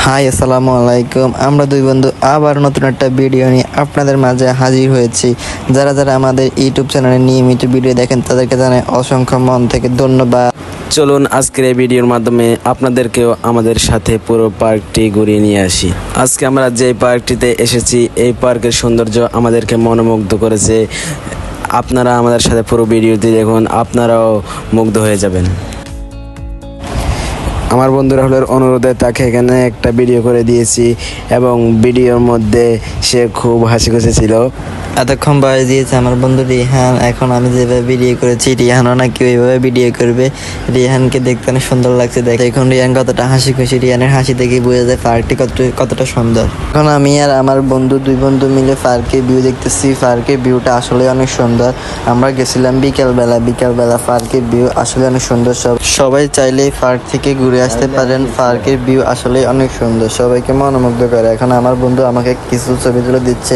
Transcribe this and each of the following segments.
High আসসালামু আলাইকুম। আমরা দুই বন্ধু আবার নতুন একটা ভিডিও নিয়ে আপনাদের মাঝে হাজির হয়েছি। যারা যারা আমাদের ইউটিউব চ্যানেলে নিয়মিত ভিডিও দেখেন তাদেরকে জানাই অসংখ্য মন থেকে ধন্যবাদ। চলুন আজকের এই ভিডিওর মাধ্যমে আপনাদেরকেও আমাদের সাথে পুরো পার্কটি ঘুরিয়ে নিয়ে আসি। আজকে আমরা যে পার্কটিতে এসেছি এই পার্কের সৌন্দর্য আমাদেরকে মনোমুগ্ধ করেছে। আপনারা আমাদের সাথে পুরো ভিডিওটি দেখুন, আপনারাও মুগ্ধ হয়ে যাবেন। আমার বন্ধু রাহুলের অনুরোধে তাকে এখানে একটা ভিডিও করে দিয়েছি এবং ভিডিওর মধ্যে সে খুব হাসি খুশি ছিল। এতক্ষণ বয়স দিয়েছে আমার বন্ধু রিহান। এখন আমি যেভাবে ভিডিও করেছি রিহানও নাকি ওইভাবে ভিডিও করবে। রিহানকে দেখতে অনেক সুন্দর লাগছে। এখন রিহান কতটা হাসি খুশি, রিহানের হাসি দেখে বোঝা যায় পার্কটি কতটা সুন্দর। এখন আমি আর আমার বন্ধু দুই বন্ধু মিলে পার্কের ভিউ দেখতেছি। পার্কের ভিউটা আসলে অনেক সুন্দর। আমরা গেছিলাম বিকালবেলা পার্কের ভিউ আসলে অনেক সুন্দর। সবাই চাইলে পার্ক থেকে ঘুরে আসতে পারেন। পার্কের ভিউ আসলে অনেক সুন্দর, সবাইকে মনোমুগ্ধ করে। এখন আমার বন্ধু আমাকে কিছু ছবি তুলে দিচ্ছে,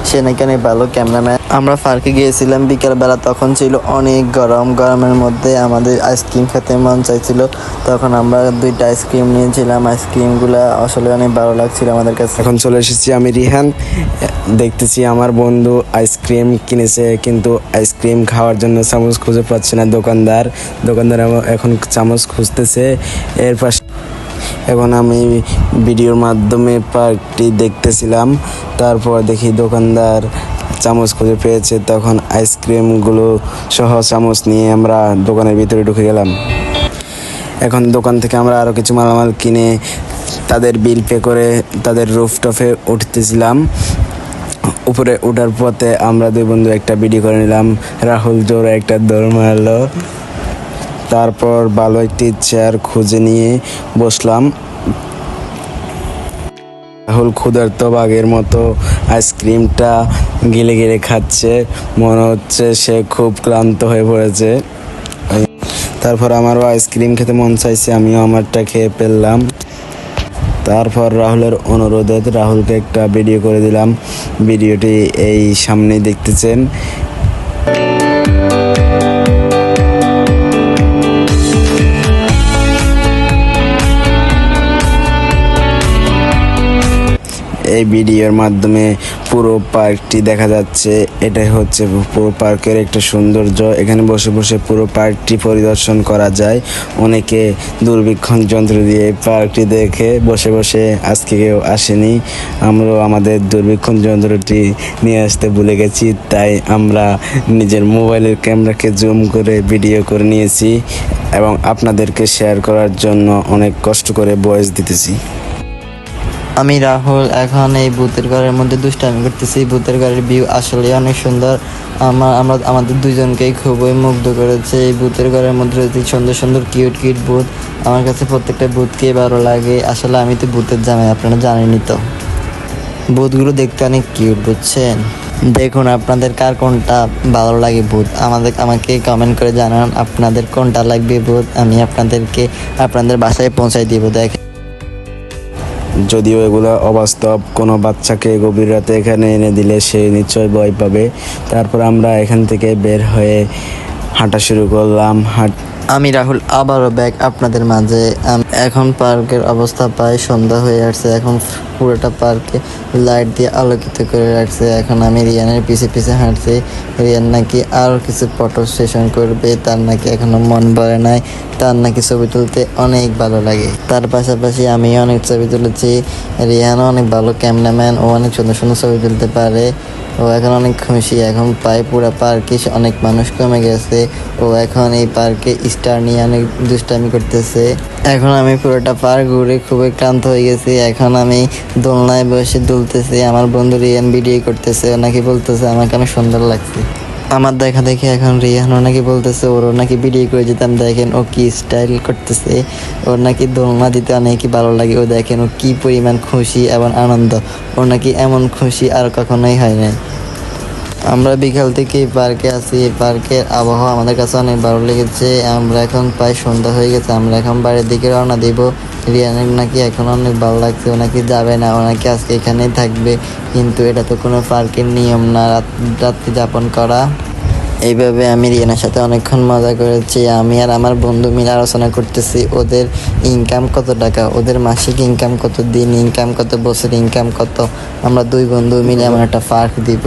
সে নাকি অনেক ভালো ক্যামেরাম্যান। আমরা পার্কে গিয়েছিলাম বিকালবেলা, তখন ছিল অনেক গরমের মধ্যে আমাদের আইসক্রিম খেতে মন চাইছিল। তখন আমরা দুইটা আইসক্রিম নিয়েছিলাম। আইসক্রিমগুলো আসলে অনেক ভালো লাগছিল আমাদের কাছে। এখন চলে এসেছি আমি রিহান, দেখতেছি আমার বন্ধু আইসক্রিম কিনেছে, কিন্তু আইসক্রিম খাওয়ার জন্য চামচ খুঁজে পাচ্ছে না দোকানদার এখন চামচ খুঁজতেছে। এর পাশে এখন আমি ভিডিওর মাধ্যমে পার্কটি দেখতেছিলাম, তারপর দেখি দোকানদার চামচ খুঁজে পেয়েছে। তখন আইসক্রিমগুলো সহ চামচ নিয়ে আমরা দোকানের ভিতরে ঢুকে গেলাম। এখন দোকান থেকে আমরা আরও কিছু মালামাল কিনে তাদের বিল পে করে তাদের রুফটপে উঠতেছিলাম। উপরে ওঠার পথে আমরা দুই বন্ধু একটা ভিডিও করে নিলাম। রাহুল জোরে একটা দৌড় মারলো, তারপর ভালো একটি চেয়ার খুঁজে নিয়ে বসলাম। রাহুল ক্ষুধার্ত বাঘের মতো আইসক্রিমটা গিলে গিলে খাচ্ছে, মনে হচ্ছে সে খুব ক্লান্ত হয়ে পড়েছে। তারপর আমারও আইসক্রিম খেতে মন চাইছে, আমিও আমারটা খেয়ে ফেললাম। তারপর রাহুলের অনুরোধে রাহুলকে একটা ভিডিও করে দিলাম। ভিডিওটি এই সামনেই দেখতেছেন। এই ভিডিওর মাধ্যমে পুরো পার্কটি দেখা যাচ্ছে। এটাই হচ্ছে পুরো পার্কের একটা সৌন্দর্য। এখানে বসে বসে পুরো পার্কটি পরিদর্শন করা যায়। অনেকে দূরবীক্ষণ যন্ত্র দিয়ে পার্কটি দেখে বসে বসে আজকে কেউ আসেনি। আমরাও আমাদের দূরবীক্ষণ যন্ত্রটি নিয়ে আসতে ভুলে গেছি, তাই আমরা নিজের মোবাইলের ক্যামেরাকে জুম করে ভিডিও করে নিয়েছি এবং আপনাদেরকে শেয়ার করার জন্য অনেক কষ্ট করে ভয়েস দিতেছি। আমি রাহুল এখন এই ভূতের ঘরের মধ্যে দুষ্টামি করতেছি। ভূতের ঘরের ভিউ আসলে অনেক সুন্দর। আমাদের দুজনকেই খুবই মুগ্ধ করেছে। এই ভূতের ঘরের মধ্যে রয়েছে সুন্দর সুন্দর কিউট ভূত। আমার কাছে প্রত্যেকটা ভূতকেই ভালো লাগে। আসলে আমি তো ভূতের জামাই, আপনারা জানেনই তো। ভূতগুলো দেখতে অনেক কিউট, বুঝছেন? দেখুন আপনাদের কার কোনটা ভালো লাগে ভূত, আমাকে কমেন্ট করে জানান আপনাদের কোনটা লাগবে ভূত। আমি আপনাদের বাসায় পৌঁছাই দিব। দেখেন, যদিও এগুলো অবাস্তব, কোনো বাচ্চাকে গভীর রাতে এখানে এনে দিলে সে নিশ্চয় ভয় পাবে। তারপর আমরা এখান থেকে বের হয়ে হাঁটা শুরু করলাম। আমি রাহুল আবারও ব্যাক আপনাদের মাঝে। এখন পার্কের অবস্থা প্রায় সন্ধ্যা হয়ে আসছে। এখন পুরোটা পার্কে লাইট দিয়ে আলোকিত করে রাখছে। এখন আমি রিয়ানের পিছে পিছে হাঁটছি। রিয়ান নাকি আরও কিছু ফটো সেশন করবে, তার নাকি এখনো মন ভরে নাই। তার নাকি ছবি তুলতে অনেক ভালো লাগে। তার পাশাপাশি আমি অনেক ছবি তুলেছি। রিয়ানও অনেক ভালো ক্যামেরাম্যান, ও অনেক সুন্দর সুন্দর ছবি তুলতে পারে। ও এখন অনেক খুশি। এখন প্রায় পুরো পার্কে অনেক মানুষ কমে গেছে। ও এখন এই পার্কে স্টার নিয়ে অনেক দুষ্টামি করতেছে। এখন আমি পুরোটা পার্ক ঘুরে খুবই ক্লান্ত হয়ে গেছি। এখন আমি দোলনায় বসে দুলতেছি। আমার বন্ধু রিয়ান ভিডিও করতেছে, ও নাকি বলতেছে আমাকে অনেক সুন্দর লাগছে। আমার দেখা দেখি এখন রিয়ানও নাকি বলতেছে ওরও নাকি ভিডিও করে যেতাম। দেখেন ও কি স্টাইল করতেছে, ওর নাকি দোলনা দিতে অনেকই ভালো লাগে। ও দেখেন ও কি পরিমাণ খুশি এবং আনন্দ। ওর নাকি এমন খুশি আর কখনোই হয় নাই। আমরা বিকাল থেকে এই পার্কে আছি। এই পার্কের আবহাওয়া আমাদের কাছে অনেক ভালো লেগেছে। আমরা এখন প্রায় সন্ধ্যা হয়ে গেছে, আমরা এখন বাড়ির দিকে রওনা দিব। রিয়ানের নাকি এখন অনেক ভালো লাগছে, ও নাকি যাবে না, ও নাকি আজকে এখানেই থাকবে। কিন্তু এটা তো কোনো পার্কের নিয়ম না রাত্রি যাপন করা। এইভাবে আমি রিয়ানের সাথে অনেকক্ষণ মজা করেছি। আমি আর আমার বন্ধু মিলে আলোচনা করতেছি ওদের ইনকাম কত টাকা, ওদের মাসিক ইনকাম কত, দিন ইনকাম কত, বছর ইনকাম কত। আমরা দুই বন্ধু মিলে এমন একটা পার্ক দিব।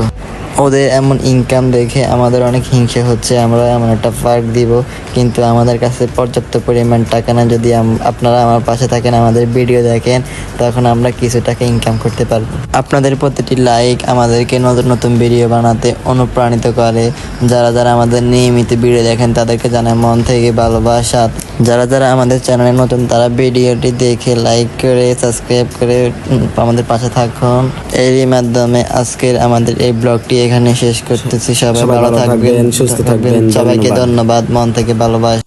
ওদের এমন ইনকাম দেখে আমাদের অনেক হিংসে হচ্ছে, আমরা এমন একটা পার্ক দিব, কিন্তু আমাদের কাছে পর্যাপ্ত পরিমাণ টাকা না। যদি আপনারা আমার পাশে থাকেন, আমাদের ভিডিও দেখেন, তখন আমরা কিছু টাকা ইনকাম করতে পারবো। আপনাদের প্রতিটি লাইক আমাদেরকে নতুন নতুন ভিডিও বানাতে অনুপ্রাণিত করে। যারা যারা আমাদের নিয়মিত ভিডিও দেখেন তাদেরকে জানাই মন থেকে ভালোবাসা। যারা যারা আমাদের চ্যানেলে নতুন তারা ভিডিওটি দেখে লাইক করে সাবস্ক্রাইব করে আমাদের পাশে থাকুন। এরই মাধ্যমে আজকের আমাদের এই ব্লগটি এখানে শেষ করতেছি। সবাই ভালো থাকবেন, সুস্থ থাকবেন। সবাইকে ধন্যবাদ। ধন্যবাদ, মন থেকে ভালোবাসা।